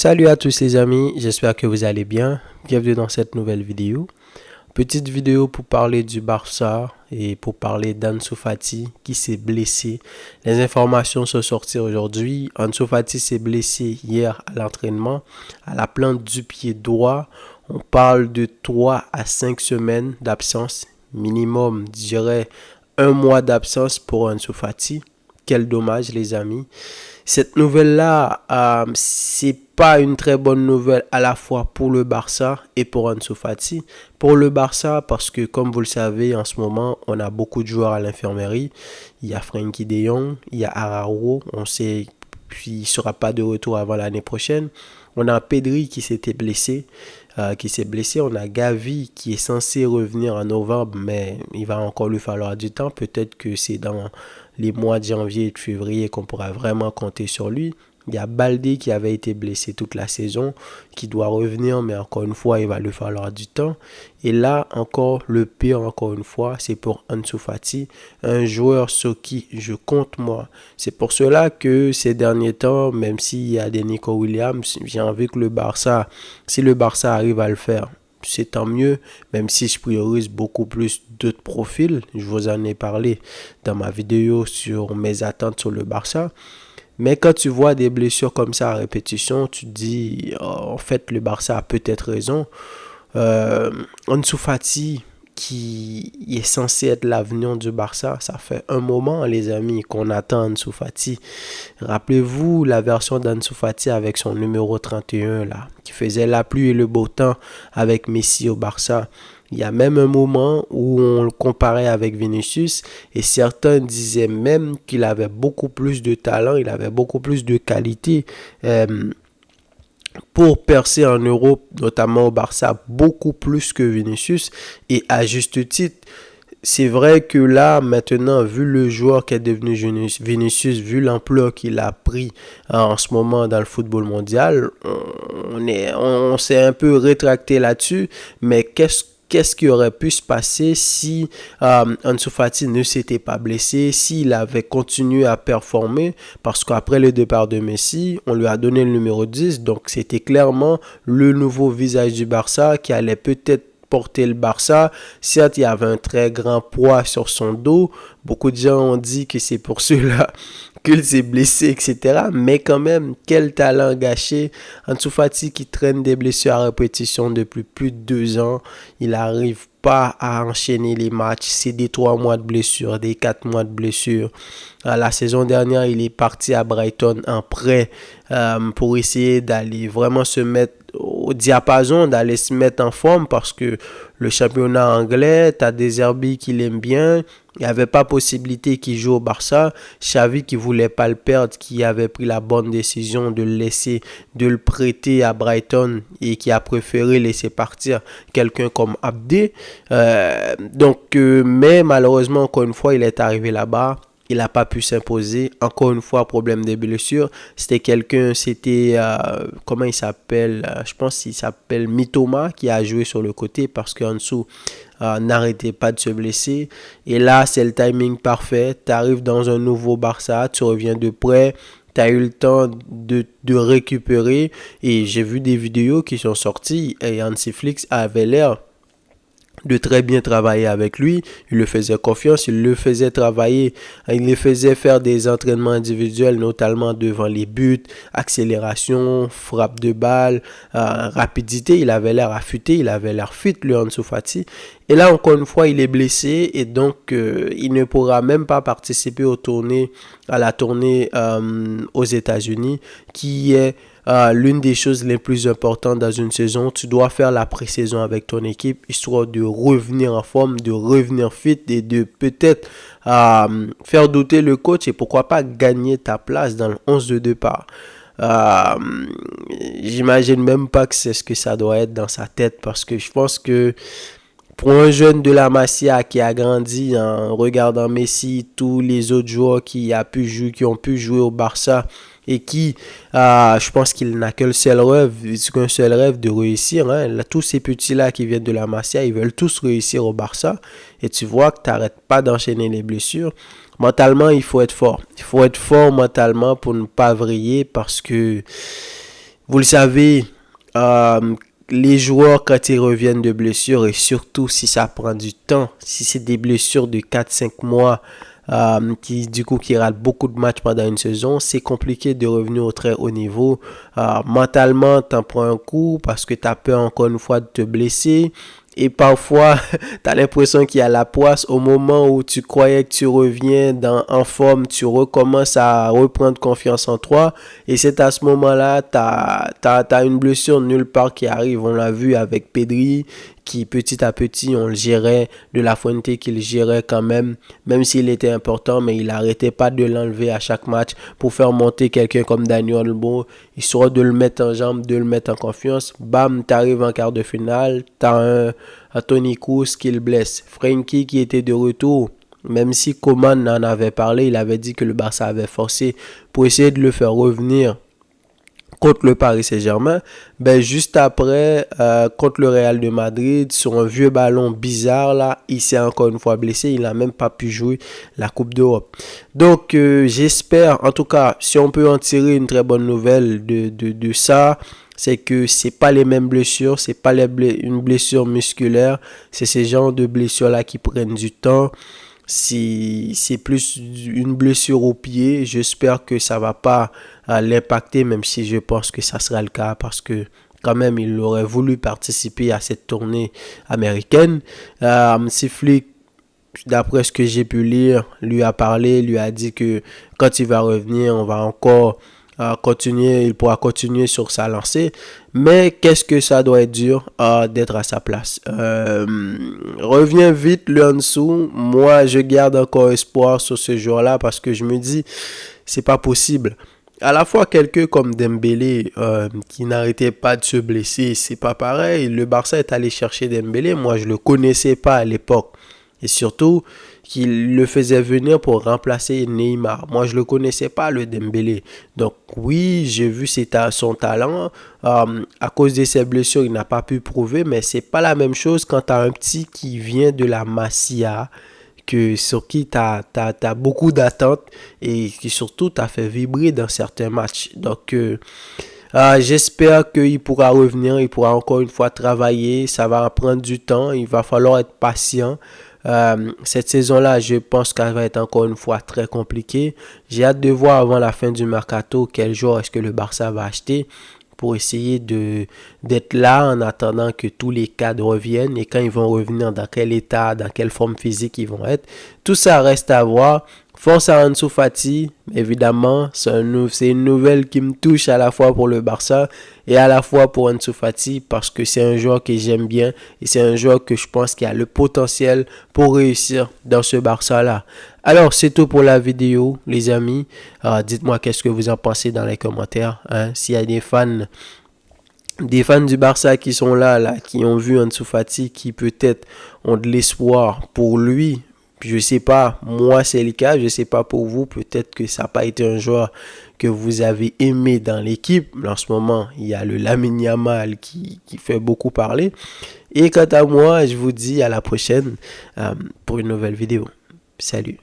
Salut à tous les amis, j'espère que vous allez bien. Bienvenue dans cette nouvelle vidéo. Petite vidéo pour parler du Barça et pour parler d'Ansu Fati qui s'est blessé. Les informations sont sorties aujourd'hui. Ansu Fati s'est blessé hier à l'entraînement à la plante du pied droit. On parle de 3 à 5 semaines d'absence minimum, je dirais un mois d'absence pour Ansu Fati. Quel dommage les amis. Cette nouvelle-là, c'est pas une très bonne nouvelle à la fois pour le Barça et pour Ansu Fati. Pour le Barça, parce que comme vous le savez, en ce moment, on a beaucoup de joueurs à l'infirmerie. Il y a Frenkie de Jong, il y a Araujo, on sait qu'il ne sera pas de retour avant l'année prochaine. On a Pedri qui s'était blessé, On a Gavi qui est censé revenir en novembre, mais il va encore lui falloir du temps. Peut-être que c'est dans les mois de janvier et de février qu'on pourra vraiment compter sur lui. Il y a Baldé qui avait été blessé toute la saison, qui doit revenir, mais encore une fois, il va lui falloir du temps. Et là, encore, le pire, encore une fois, c'est pour Ansu Fati, un joueur sur qui je compte moi. C'est pour cela que ces derniers temps, même s'il y a des Nico Williams, j'ai envie que si le Barça arrive à le faire, c'est tant mieux, même si je priorise beaucoup plus d'autres profils. Je vous en ai parlé dans ma vidéo sur mes attentes sur le Barça. Mais quand tu vois des blessures comme ça à répétition, tu te dis, oh, en fait, le Barça a peut-être raison. Ansu Fati, qui est censé être l'avenir du Barça, ça fait un moment, les amis, qu'on attend Ansu Fati. Rappelez-vous la version d'Ansu Fati avec son numéro 31, là, qui faisait la pluie et le beau temps avec Messi au Barça. Il y a même un moment où on le comparait avec Vinicius et certains disaient même qu'il avait beaucoup plus de talent, il avait beaucoup plus de qualité pour percer en Europe, notamment au Barça, beaucoup plus que Vinicius et à juste titre. C'est vrai que là, maintenant, vu le joueur qui est devenu Vinicius, vu l'ampleur qu'il a pris en ce moment dans le football mondial, on s'est un peu rétracté là-dessus, mais qu'est-ce qui aurait pu se passer si Ansu Fati ne s'était pas blessé, s'il avait continué à performer, parce qu'après le départ de Messi, on lui a donné le numéro 10, donc c'était clairement le nouveau visage du Barça qui allait peut-être porter le Barça. Certes, il y avait un très grand poids sur son dos. Beaucoup de gens ont dit que c'est pour cela qu'il s'est blessé, etc. Mais quand même, quel talent gâché. Ansu Fati qui traîne des blessures à répétition depuis plus de 2 ans. Il n'arrive pas à enchaîner les matchs. C'est des 3 mois de blessure, des 4 mois de blessure. La saison dernière, il est parti à Brighton en prêt pour essayer d'aller vraiment se mettre au diapason, d'aller se mettre en forme parce que le championnat anglais, tu as des Herbi qui l'aiment bien. Il n'y avait pas possibilité qu'il joue au Barça. Xavi qui ne voulait pas le perdre, qui avait pris la bonne décision de le prêter à Brighton et qui a préféré laisser partir quelqu'un comme Abdé. Mais malheureusement, encore une fois, il est arrivé là-bas. Il n'a pas pu s'imposer. Encore une fois, problème de blessure. Comment il s'appelle? Je pense qu'il s'appelle Mitoma qui a joué sur le côté parce qu'Ansu n'arrêtait pas de se blesser. Et là, c'est le timing parfait. Tu arrives dans un nouveau Barça, tu reviens de près. Tu as eu le temps de récupérer. Et j'ai vu des vidéos qui sont sorties et Hansi Flick avait l'air de très bien travailler avec lui, il le faisait confiance, il le faisait travailler, il le faisait faire des entraînements individuels, notamment devant les buts, accélération, frappe de balle, rapidité, il avait l'air affûté, il avait l'air fit, le Ansu Fati. Et là, encore une fois, il est blessé et donc il ne pourra même pas participer à la tournée aux États-Unis, qui est l'une des choses les plus importantes dans une saison. Tu dois faire la pré-saison avec ton équipe, histoire de revenir en forme, de revenir fit et de peut-être faire douter le coach et pourquoi pas gagner ta place dans le 11 de départ. J'imagine même pas que c'est ce que ça doit être dans sa tête parce que je pense que pour un jeune de la Masia qui a grandi en regardant Messi, tous les autres joueurs qui ont pu jouer au Barça et qui, je pense qu'il n'a qu'un seul rêve de réussir. Hein. Là, tous ces petits-là qui viennent de la Masia, ils veulent tous réussir au Barça. Et tu vois que tu n'arrêtes pas d'enchaîner les blessures. Mentalement, il faut être fort. Il faut être fort mentalement pour ne pas vriller parce que Vous le savez, les joueurs, quand ils reviennent de blessures, et surtout si ça prend du temps, si c'est des blessures de 4-5 mois, qui ratent beaucoup de matchs pendant une saison, c'est compliqué de revenir au très haut niveau. Mentalement, t'en prends un coup parce que t'as peur encore une fois de te blesser. Et parfois, tu as l'impression qu'il y a la poisse au moment où tu croyais que tu reviens en forme, tu recommences à reprendre confiance en toi. Et c'est à ce moment-là, tu as une blessure nulle part qui arrive. On l'a vu avec Pedri, qui petit à petit, on le gérait, de La Fuente qui le gérait quand même s'il était important, mais il n'arrêtait pas de l'enlever à chaque match pour faire monter quelqu'un comme Dani Olmo, histoire de le mettre en jambe, de le mettre en confiance. Bam, tu arrives en quart de finale, tu as un Toni Kroos qui le blesse. Frenkie qui était de retour, même si Coman en avait parlé, il avait dit que le Barça avait forcé pour essayer de le faire revenir contre le Paris Saint-Germain. Ben juste après, contre le Real de Madrid, sur un vieux ballon bizarre là, il s'est encore une fois blessé, il n'a même pas pu jouer la Coupe d'Europe. Donc j'espère, en tout cas, si on peut en tirer une très bonne nouvelle de ça, c'est que c'est pas les mêmes blessures, c'est pas une blessure musculaire, c'est ces genres de blessures là qui prennent du temps. Si c'est plus une blessure au pied, j'espère que ça va pas l'impacter, même si je pense que ça sera le cas parce que quand même il aurait voulu participer à cette tournée américaine. Flick, d'après ce que j'ai pu lire, lui a parlé, lui a dit que quand il va revenir, on va encore continuer, il pourra continuer sur sa lancée. Mais qu'est-ce que ça doit être dur d'être à sa place. Reviens vite, Leon-Su. Moi, je garde encore espoir sur ce joueur-là parce que je me dis, c'est pas possible. À la fois, quelqu'un comme Dembélé qui n'arrêtait pas de se blesser, c'est pas pareil. Le Barça est allé chercher Dembélé. Moi, je le connaissais pas à l'époque. Et surtout, qu'il le faisait venir pour remplacer Neymar. Moi, je ne le connaissais pas, le Dembélé. Donc, oui, j'ai vu son talent. À cause de ses blessures, il n'a pas pu prouver, mais c'est pas la même chose quand tu as un petit qui vient de la Masia, sur qui tu as beaucoup d'attentes et qui surtout t'a fait vibrer dans certains matchs. Donc, j'espère qu'il pourra revenir, il pourra encore une fois travailler. Ça va prendre du temps, il va falloir être patient. Cette saison-là, je pense qu'elle va être encore une fois très compliquée. J'ai hâte de voir avant la fin du mercato quel joueur est-ce que le Barça va acheter pour essayer d'être là en attendant que tous les cadres reviennent et quand ils vont revenir, dans quel état, dans quelle forme physique ils vont être. Tout ça reste à voir. Force à Ansu Fati, évidemment, c'est une nouvelle qui me touche à la fois pour le Barça et à la fois pour Ansu Fati parce que c'est un joueur que j'aime bien et c'est un joueur que je pense qui a le potentiel pour réussir dans ce Barça-là. Alors, c'est tout pour la vidéo, les amis. Dites-moi qu'est-ce que vous en pensez dans les commentaires. S'il y a des fans du Barça qui sont là, qui ont vu Ansu Fati, qui peut-être ont de l'espoir pour lui. Je sais pas, moi c'est le cas, je sais pas pour vous, peut-être que ça n'a pas été un joueur que vous avez aimé dans l'équipe. En ce moment, il y a le Lamine Yamal qui fait beaucoup parler. Et quant à moi, je vous dis à la prochaine pour une nouvelle vidéo. Salut.